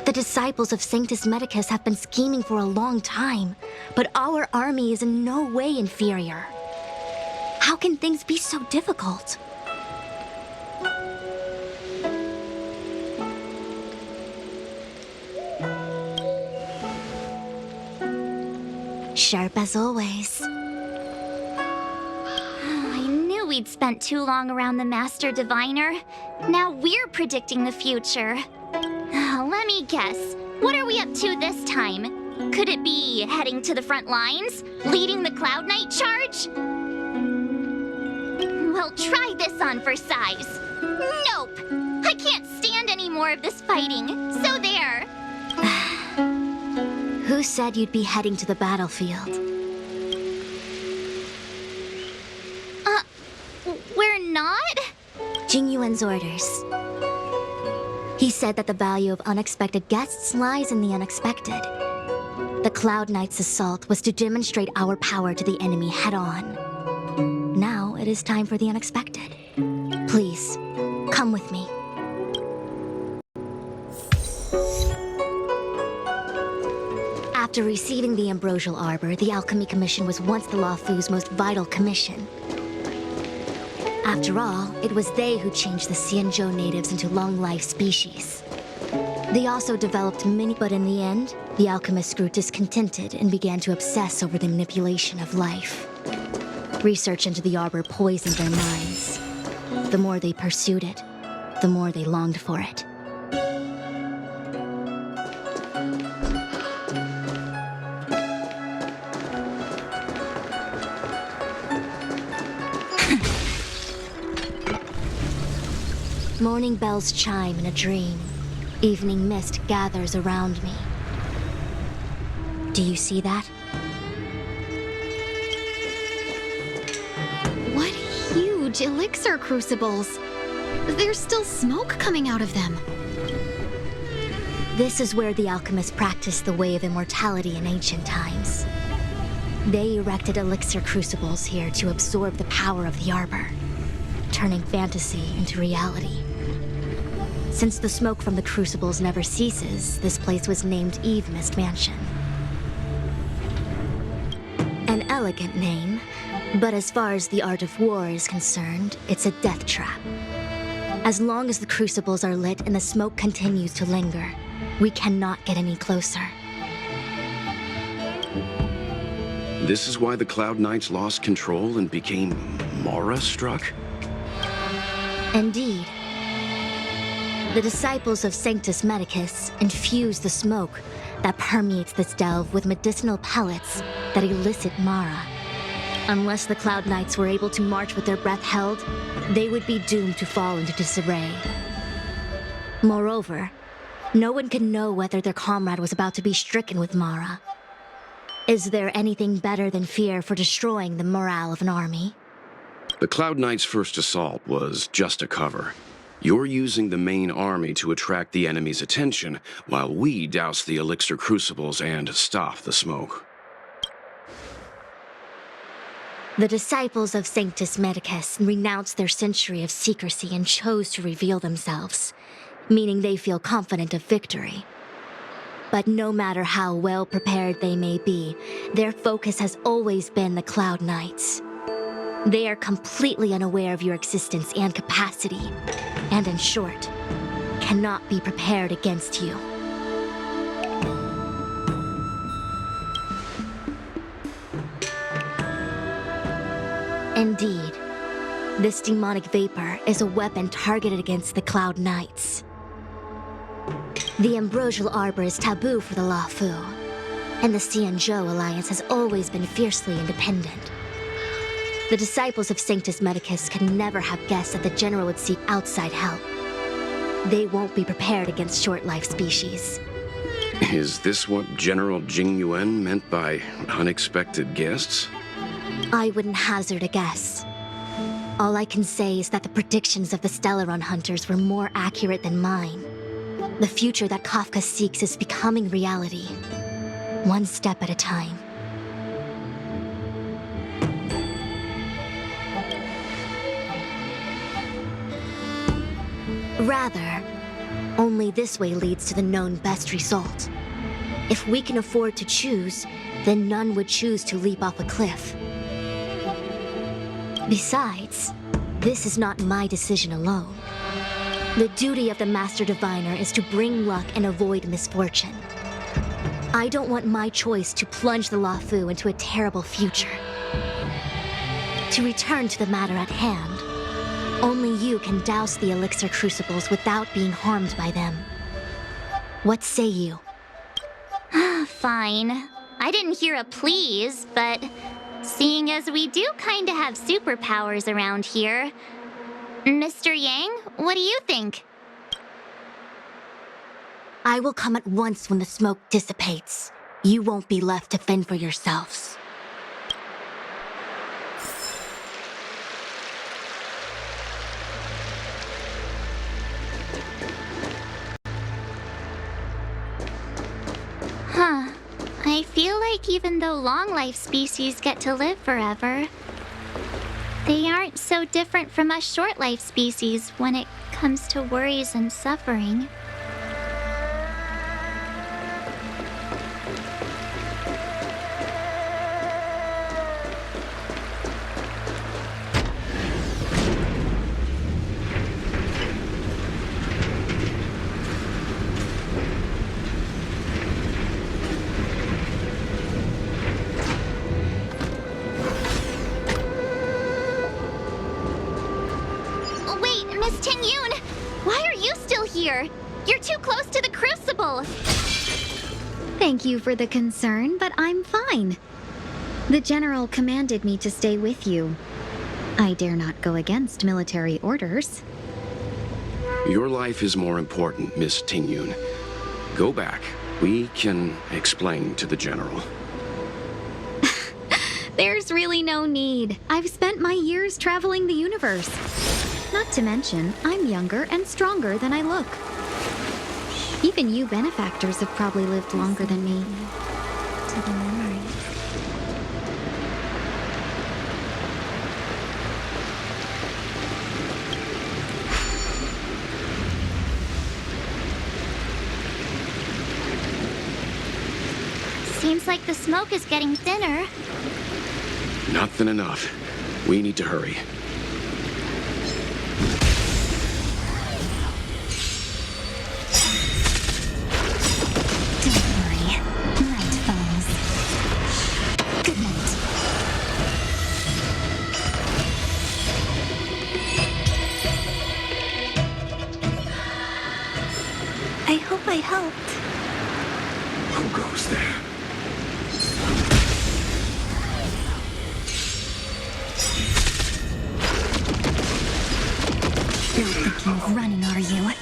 The disciples of Sanctus Medicus have been scheming for a long time, but our army is in no way inferior. How can things be so difficult? Sharp as always. I knew we'd spent too long around the Master Diviner. Now we're predicting the future. Let me guess. What are we up to this time? Could it be heading to the front lines? Leading the Cloud Knight charge? Well, try this on for size. Nope! I can't stand any more of this fighting. So there. Who said you'd be heading to the battlefield? We're not? Jing Yuan's orders. He said that the value of unexpected guests lies in the unexpected. The Cloud Knight's assault was to demonstrate our power to the enemy head-on. Now it is time for the unexpected. Please, come with me. After receiving the Ambrosial Arbor, the Alchemy Commission was once the Luofu's most vital commission. After all, it was they who changed the Xianzhou natives into long-life species. They also developed many, but in the end, the alchemists grew discontented and began to obsess over the manipulation of life. Research into the arbor poisoned their minds. The more they pursued it, the more they longed for it. Morning bells chime in a dream. Evening mist gathers around me. Do you see that? What huge elixir crucibles! There's still smoke coming out of them. This is where the alchemists practiced the way of immortality in ancient times. They erected elixir crucibles here to absorb the power of the arbor, turning fantasy into reality. Since the smoke from the crucibles never ceases, this place was named Eve Mist Mansion. An elegant name, but as far as the art of war is concerned, it's a death trap. As long as the crucibles are lit and the smoke continues to linger, we cannot get any closer. This is why the Cloud Knights lost control and became Mara-struck? Indeed. The disciples of Sanctus Medicus infuse the smoke that permeates this delve with medicinal pellets that elicit Mara. Unless the Cloud Knights were able to march with their breath held, they would be doomed to fall into disarray. Moreover, no one can know whether their comrade was about to be stricken with Mara. Is there anything better than fear for destroying the morale of an army? The Cloud Knights' first assault was just a cover. You're using the main army to attract the enemy's attention, while we douse the elixir crucibles and stop the smoke. The disciples of Sanctus Medicus renounced their century of secrecy and chose to reveal themselves, meaning they feel confident of victory. But no matter how well prepared they may be, their focus has always been the Cloud Knights. They are completely unaware of your existence and capacity, and in short, cannot be prepared against you. Indeed, this demonic vapor is a weapon targeted against the Cloud Knights. The Ambrosial Arbor is taboo for the Luofu, and the Xianzhou Alliance has always been fiercely independent. The disciples of Sanctus Medicus could never have guessed that the General would seek outside help. They won't be prepared against short-life species. Is this what General Jing Yuan meant by unexpected guests? I wouldn't hazard a guess. All I can say is that the predictions of the Stelleron hunters were more accurate than mine. The future that Kafka seeks is becoming reality, one step at a time. Rather, Only this way leads to the known best result. If we can afford to choose, then none would choose to leap off a cliff. Besides, this is not my decision alone. The duty of the Master Diviner is to bring luck and avoid misfortune. I don't want my choice to plunge the Luofu into a terrible future. To return to the matter at hand, only you can douse the elixir crucibles without being harmed by them. What say you? Fine. I didn't hear a please, but seeing as we do kinda have superpowers around here, Mr. Yang, what do you think? I will come at once when the smoke dissipates. You won't be left to fend for yourselves. Huh. I feel like even though long-life species get to live forever, they aren't so different from us short-life species when it comes to worries and suffering. You're too close to the crucible! Thank you for the concern, but I'm fine. The General commanded me to stay with you. I dare not go against military orders. Your life is more important, Miss Tingyun. Go back. We can explain to the General. There's really no need. I've spent my years traveling the universe. Not to mention, I'm younger and stronger than I look. Even you benefactors have probably lived longer than me. To the memory. Seems like the smoke is getting thinner. Not thin enough. We need to hurry. I helped. Who goes there? You're thinking of running, are you?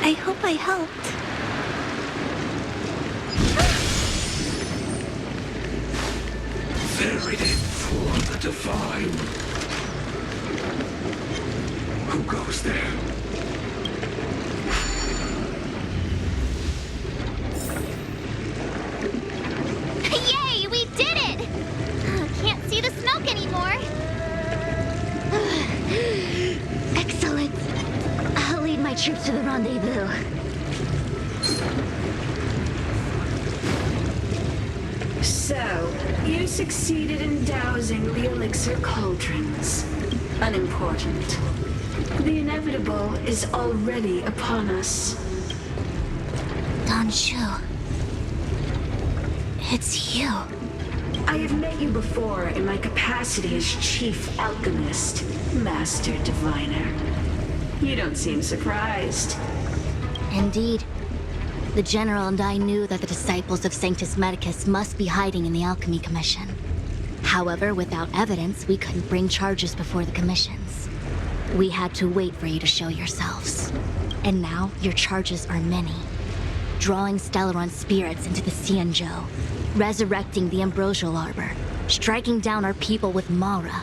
I hope I helped. Very for the divine. Who goes there? Yay, we did it! Can't see the smoke anymore. Excellent. I'll lead my troops to the rendezvous. So, you succeeded in dousing the elixir cauldrons. Unimportant. The inevitable is already upon us. Don Shu. It's you. I have met you before in my capacity as Chief Alchemist, Master Diviner. You don't seem surprised. Indeed. The General and I knew that the disciples of Sanctus Medicus must be hiding in the Alchemy Commission. However, without evidence, we couldn't bring charges before the commissions. We had to wait for you to show yourselves. And now, your charges are many. Drawing Stelleron spirits into the Xianzhou, resurrecting the Ambrosial Arbor, striking down our people with Mara.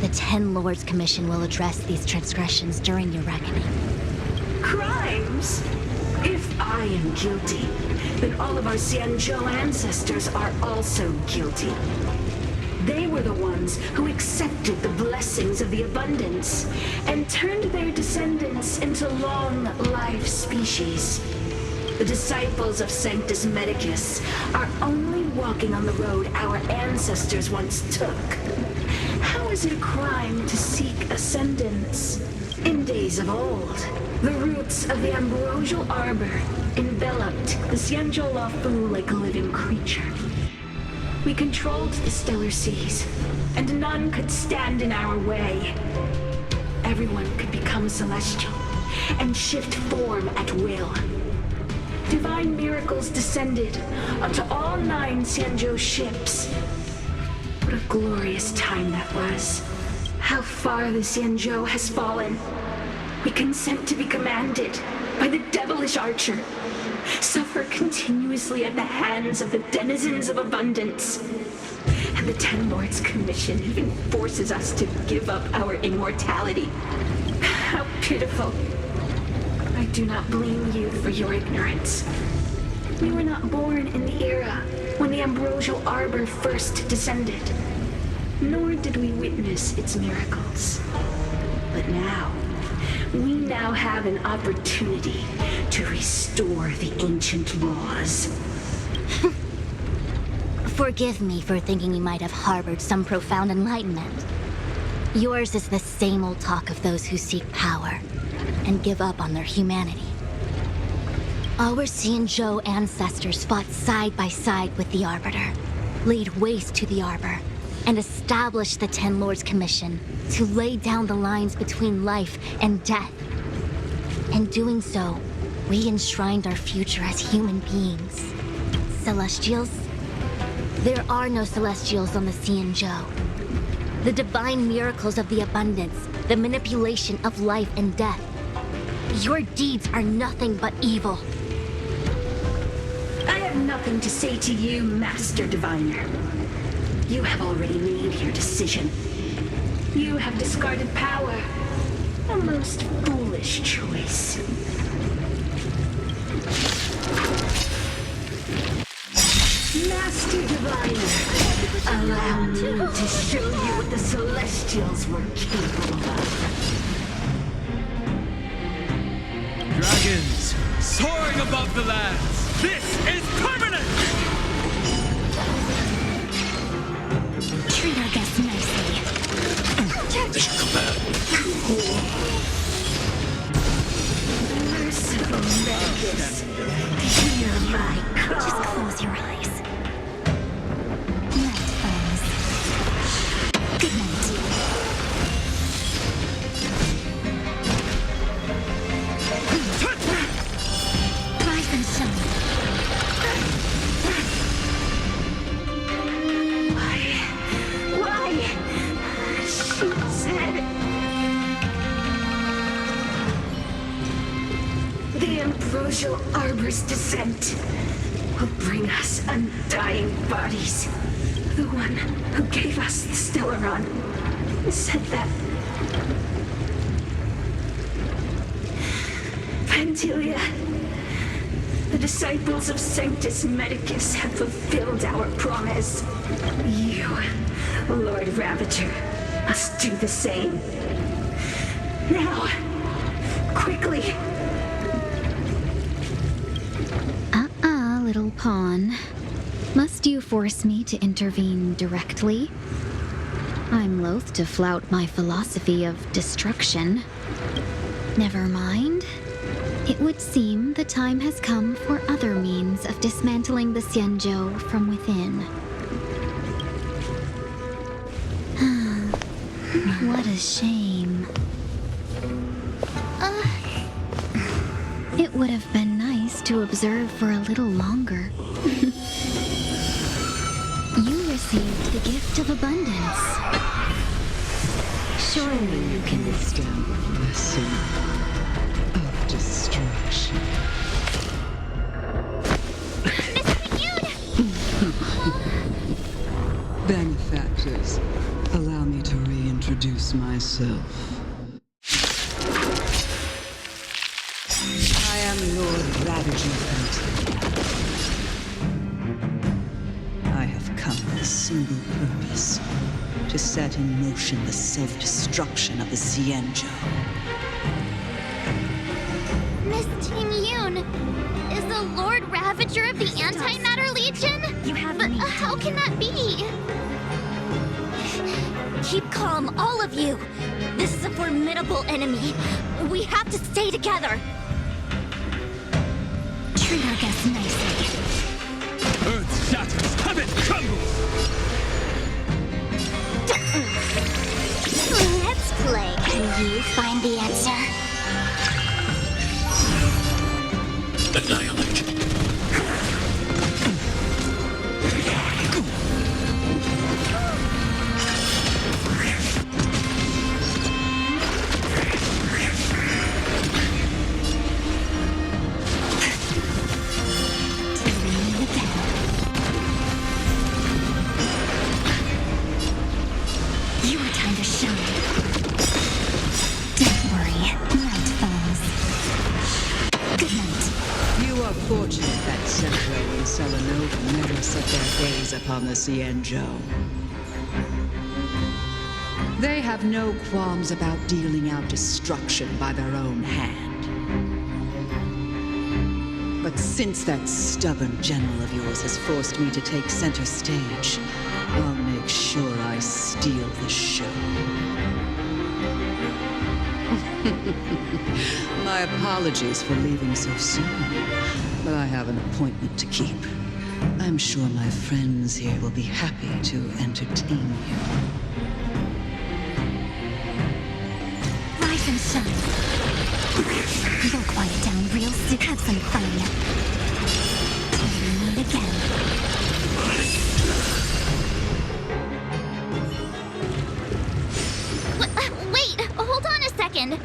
The 10 Lords Commission will address these transgressions during your reckoning. Crimes? If I am guilty, then all of our Xianzhou ancestors are also guilty. They were the ones who accepted the blessings of the abundance and turned their descendants into long-life species. The disciples of Sanctus Medicus are only walking on the road our ancestors once took. How is it a crime to seek ascendance? In days of old, the roots of the Ambrosial Arbor enveloped the Xianzhou Luofu like a living creature. We controlled the stellar seas, and none could stand in our way. Everyone could become celestial and shift form at will. Divine miracles descended onto all 9 Xianzhou ships. What a glorious time that was. How far the Xianzhou has fallen. We consent to be commanded by the devilish archer. Suffer continuously at the hands of the denizens of abundance. And the 10 Lords Commission even forces us to give up our immortality. How pitiful. I do not blame you for your ignorance. We were not born in the era when the Ambrosial Arbor first descended, nor did we witness its miracles. But now, we now have an opportunity to restore the ancient laws. Forgive me for thinking you might have harbored some profound enlightenment. Yours is the same old talk of those who seek power and give up on their humanity. Our Xianzhou ancestors fought side by side with the Arbiter, laid waste to the Arbor, and established the 10 Lords Commission to lay down the lines between life and death. In doing so, we enshrined our future as human beings. Celestials? There are no Celestials on the Xianzhou. The divine miracles of the abundance, the manipulation of life and death. Your deeds are nothing but evil. I have nothing to say to you, Master Diviner. You have already made your decision. You have discarded power. A most foolish choice. Master Diviner, allow me to show you what the Celestials were capable of. Dragons, soaring above the lands. This is permanent! Treat our guests nicely. Merciful Medicus, hear my call. Just close your eyes. Night, friends. Good night. Rise and shine. Why? She said... The Ambrosial Arbor's descent will bring us undying bodies. The one who gave us the Stelleron said that... Pantilia, the disciples of Sanctus Medicus have fulfilled our promise. You, Lord Ravager, must do the same. Now, quickly. Little pawn. Must you force me to intervene directly? I'm loath to flout my philosophy of destruction. Never mind. It would seem the time has come for other means of dismantling the Xianzhou from within. What a shame. It would have been nice to observe for a little longer. You received the gift of abundance. Surely you can withstand the lesson of destruction. Benefactors, allow me to reintroduce myself. I am Lord Ravager Fantilia. I have come with a single purpose: to set in motion the self-destruction of the Xianzhou. Miss Ting Yun is the Lord Ravager of the Antimatter Legion? But how can that be? Keep calm, all of you. This is a formidable enemy. We have to stay together. Treat our guests nicely. Earth shatters, heaven crumbles! Let's play. Can you find the answer? Annihilate. Your time to shine. Don't worry, night falls. Good night. You are fortunate that Centro and Stelleron never set their gaze upon the Xianzhou. They have no qualms about dealing out destruction by their own hand. But since that stubborn general of yours has forced me to take center stage, I'll make sure I steal the show. My apologies for leaving so soon, but I have an appointment to keep. I'm sure my friends here will be happy to entertain you. Rise and shine. You'll quiet down real soon. Have some fun. Till we meet again. Wait, hold on a second.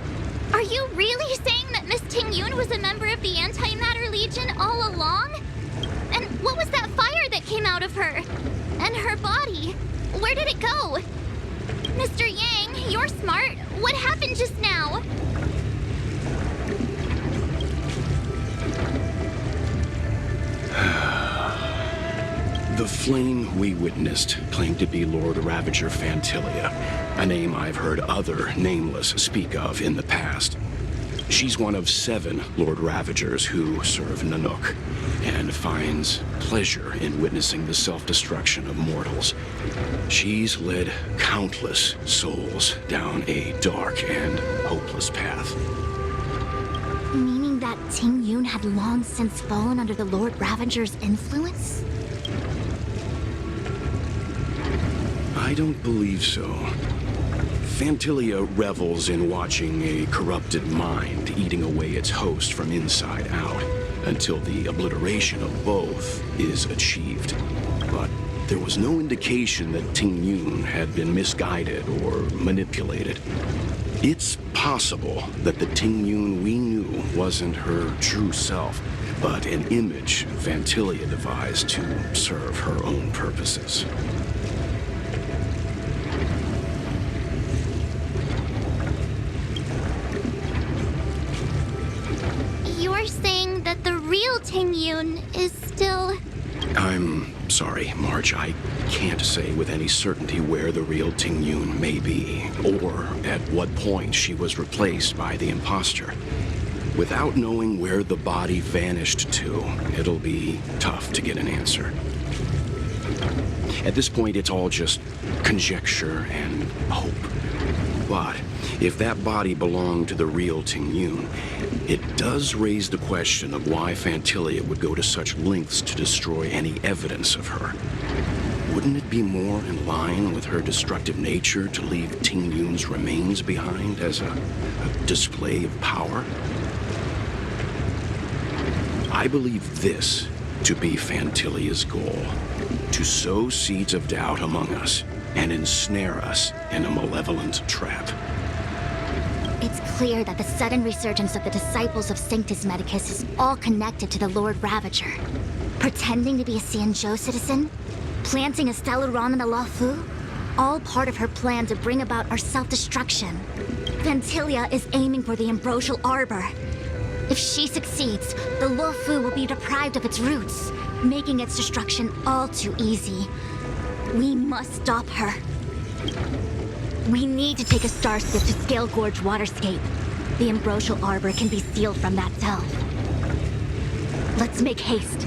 Are you really saying that Miss Ting Yun was a member of the Antimatter Legion all along? And what was that fire that came out of her? And her body? Where did it go? Mr. Yang, you're smart. What happened just now? The flame we witnessed claimed to be Lord Ravager Fantilia, a name I've heard other nameless speak of in the past. She's one of 7 Lord Ravagers who serve Nanook, and finds pleasure in witnessing the self-destruction of mortals. She's led countless souls down a dark and hopeless path. Meaning that Ting Yun had long since fallen under the Lord Ravager's influence? I don't believe so. Fantilia revels in watching a corrupted mind eating away its host from inside out, until the obliteration of both is achieved. But there was no indication that Ting Yun had been misguided or manipulated. It's possible that the Ting Yun we knew wasn't her true self, but an image Fantilia devised to serve her own purposes. You're saying that the real Ting Yun is still... I'm sorry, March. I can't say with any certainty where the real Ting Yun may be, or at what point she was replaced by the imposter. Without knowing where the body vanished to, it'll be tough to get an answer. At this point, it's all just conjecture and hope. But if that body belonged to the real Ting Yun, it does raise the question of why Fantilia would go to such lengths to destroy any evidence of her. Wouldn't it be more in line with her destructive nature to leave Ting Yun's remains behind as a display of power? I believe this to be Fantilia's goal: to sow seeds of doubt among us and ensnare us in a malevolent trap. It's clear that the sudden resurgence of the disciples of Sanctus Medicus is all connected to the Lord Ravager. Pretending to be a Xianzhou citizen, Planting a Stelleron in the Luofu? All part of her plan to bring about our self-destruction. Ventilia is aiming for the Ambrosial Arbor. If she succeeds, the Luofu will be deprived of its roots, making its destruction all too easy. We must stop her. We need to take a starship to Scale Gorge Waterscape. The Ambrosial Arbor can be sealed from that delve. Let's make haste.